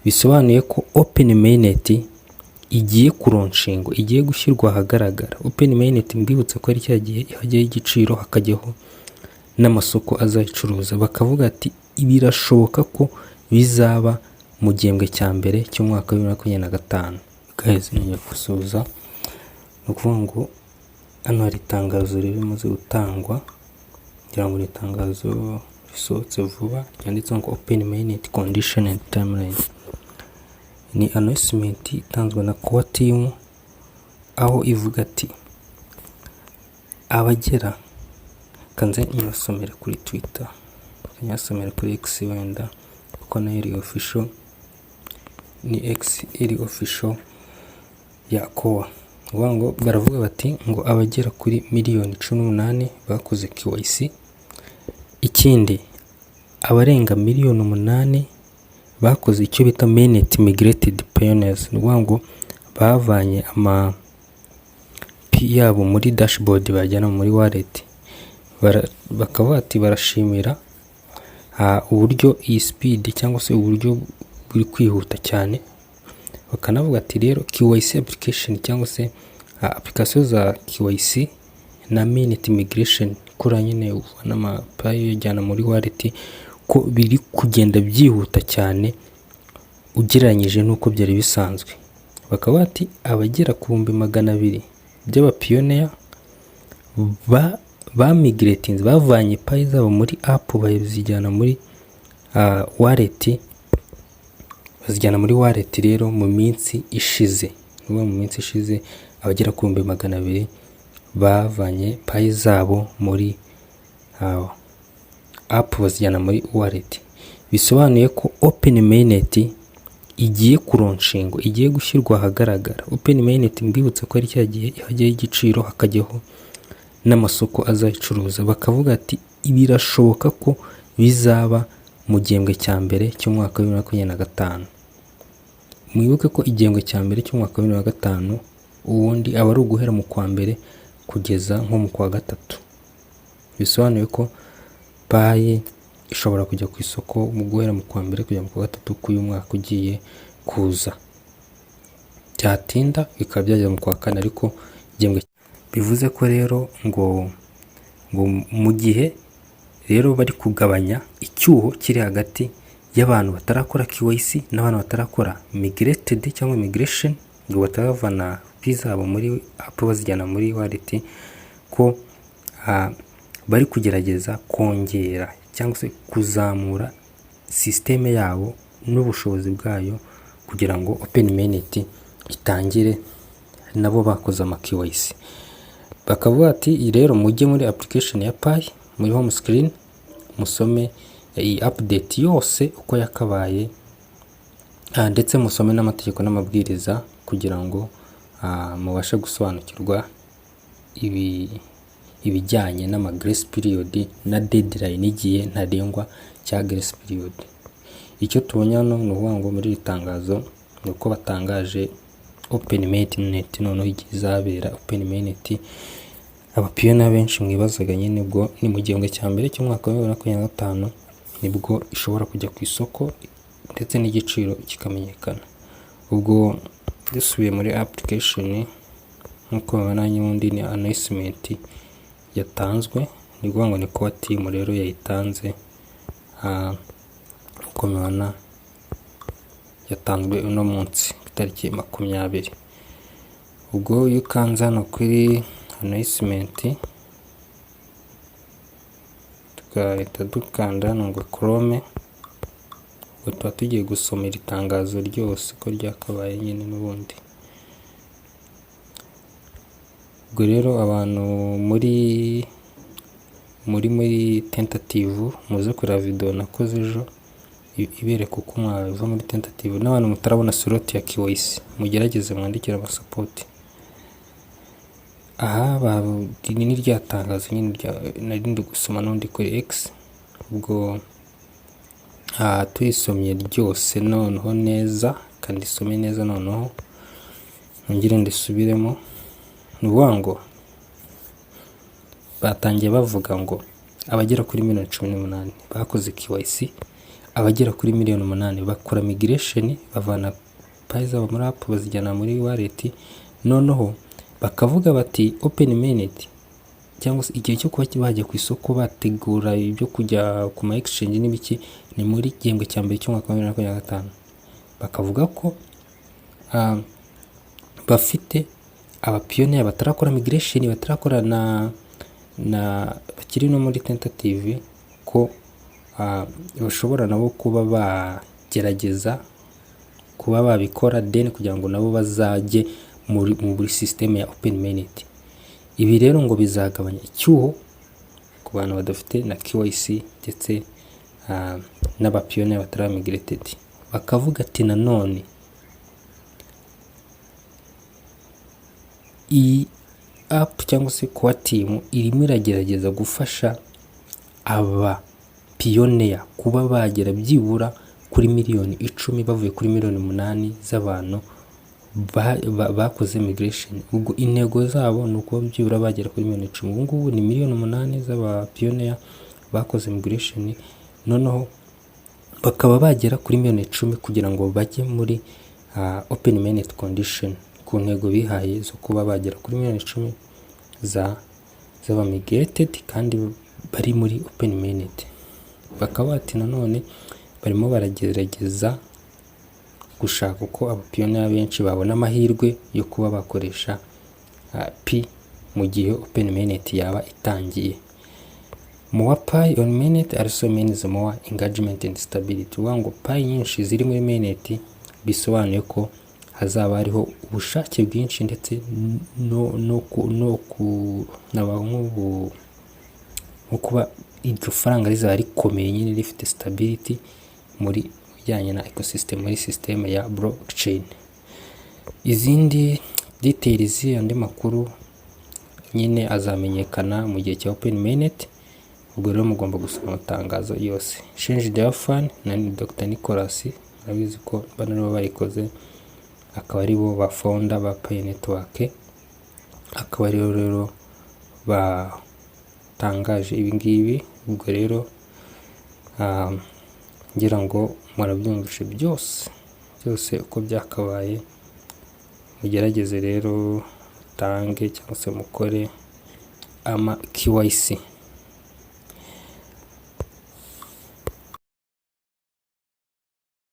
bisobanuye ko Open Mainnet igiye kuronshingo, igiye gushyirwa ahagaragara. Open Mainnet mbibutse ko ari cya gihe hajyaho igiciro hakajyaho n'amasoko azayicuruza, bakavuga ati birashoboka ko bizaba mu gihembwe cya mbere cy'umwaka wa 2025. Guys, ngiye gusoza no kuvuga ngo hano hari itangazo rero rimaze gutangwa, kugira ngo itangazo risohotse vuba ryanditseho ngo Open Mainnet Condition and Timeline. Ni announcement itanzwe na Core Team, aho ivuga ati abagera kanze nyasomera kuri Twitter, nyasomera kuri X wenda kuko nayo iri official, ni X iri official ya Core. Ngo baravuga bati ngo abagera kuri miliyoni 18 bakoze KYC. Ikindi abarenga miliyoni 8 bakoze icyo bita Mainnet Migrated Pioneers. Ngo bavanye ama P yabo muri dashboard bajyana muri wallet. Bakaba ati barashimira uburyo iyi speed cyangwa se uburyo buri kwihuta cyane. Bakanavuga ati rero KYC application cyangwa se application za KYC na Mainnet Migration kura nyine n'amapayo yajyana muri wallet ko biri kugenda byihuta cyane ugereranyije nuko byari bisanzwe. Bakaba ati abagera ku 200 by'aba pioneer ba migrating bavanye payi zabo muri app bazijyana muri wallet, bazijyana muri wallet. Rero mu minsi ishize, mu minsi ishize abagera ku 200 bavanye payi zabo muri app bazijyana muri wallet. Bisobanuye ko Open Mainnet igiye kuronshingo, igiye gushyirwa ahagaragara. Open Mainnet mbibutse ko ari cya gihe hajyaho igiciro hakajyaho n'amasoko azayicuruza, bakavuga ati birashoboka ko bizaba mu gihembwe cya mbere cy'umwaka wa 2025. Mwibuke ko igihembwe cya mbere cy'umwaka wa 2025 ubundi aba ari uguhera mu kwa mbere kugeza nko mu kwa gatatu. Bisobanuye ko payi ishobora kujya ku isoko mu guhera mu kwa mbere kujya mu kwa gatatu k'uyu mwaka ugiye kuza. Byatinda bikaba byajya mu kwa kane, ariko igihembwe bivuze ko rero ngo mu gihe rero bari kugabanya icyuho kiri hagati y'abantu batarakora KYC n'abantu batarakora migrated cyangwa migration, ngo batavana zabo muri app bazijyana muri wallet, ko bari kugerageza kongera cyangwa se kuzamura systeme yabo n'ubushobozi bwayo kugira ngo Open Mainnet itangire nabo bakoze ama KYC. Bakavuga ati rero mujye muri application ya Pi muri home screen musome iyi update yose uko yakabaye, ndetse musome n'amategeko n'amabwiriza kugira ngo mubashe gusobanukirwa ibijyanye n'ama grace period na deadline igiye ntarengwa cya grace period. Icyo tubonye hano ni ukuvuga ngo muri itangazo ni uko batangaje Open Mainnet noneho igizabera Open Mainnet. Abapiyona benshi mwibazaga nyine ubwo ni mu gihembwe cya mbere cy'umwaka wa 2025 nibwo ishobora kujya ku isoko ndetse n'igiciro kikamenyekana. Ubwo dusubiye muri application nkuko babona nyundi ni announcement yatanzwe, ni kuvuga ngo ni Core Team rero yayitanze. Uko mubona yatanzwe uno munsi tariki 20. Ubwo yukanza no kuri announcement tukahita dukanda ngo Chrome, ubwo tugiye gusomera itangazo ryose ko ryakabaye nyine n'ubundi. Ubwo rero abantu muri tentative muze kureba video nakoze ejo ibereka uko mwava muri tentative, n'abantu mutarabona slot ya KYC mugerageze mwandikira aba support. Aha ni ryatangazo nyine narindi gusoma n'undi kuri X. Ubwo tuyisomye ryose noneho neza kandi isome neza, noneho ngire ndisubiremo. Nuwango batangiye bavuga ngo abagera kuri 18 bakoze KYC, abagera kuri 8,000,000 bakora migration, bavana pi zabo muri app bazijyana muri wallet, noneho bakavuga bati open mainnet cyangwa se igihe cyo kuba bajya ku isoko bategura ibyo kujya ku ma exchange n'ibiki ni muri gihembwe cya mbere cy'umwaka wa 2025. Bakavuga ko bafite abapiyoniya batarakora migration, batarakora na bakiri no muri tentative, ko bashobora nabo kuba bagerageza kuba babikora then kugira ngo nabo bazajye muri system ya open mainnet. Ibi rero ngo bizagabanya icyuho ku bantu badafite na KYC ndetse n'abapiyoniya bataramigrated. Bakavuga ati nanone iyi app cyangwa se kwa team irimo iragerageza gufasha aba pioneer kuba bagera byibura kuri 10,000,000 bavuye kuri 8,000,000 z'abantu bakoze migration. Ubwo intego zabo ni uko byibura bagera kuri 10,000,000. Ubu ngubu ni 8,000,000 z'aba pioneer bakoze migration, noneho bakaba bagera kuri 10,000,000 kugira ngo bajye muri open mainnet condition, ku ntego bihaye zo kuba bagera kuri 10,000,000 z'aba migrated kandi bari muri open mainnet. Bakaba bati nanone barimo baragerageza gushaka uko abapiyoniya benshi babona amahirwe yo kuba bakoresha Pi mu gihe open mainnet yaba itangiye. More Pi on mainnet also means more engagement and stability. Wango Pi nyinshi ziri muri mainnet bisobanuye ko hazaba hariho ubushake bwinshi ndetse no kuba iryo faranga rizaba rikomeye nyine rifite stability muri bijyanye na ecosystem, muri system ya blockchain. Izindi details andi makuru nyine azamenyekana mu gihe cya open mainnet. Ubwo rero mugomba gusoma amatangazo yose. Change the fund na Dr. Nicholas murabizi ko bano bayikoze, akaba ari bo ba founder ba Pi network, akaba ari rero batangaje ibi ngibi. Ubwo rero ngira ngo murabyumvishe byose uko byakabaye. Mugerageze rero tange cyangwa se mukore ama KYC.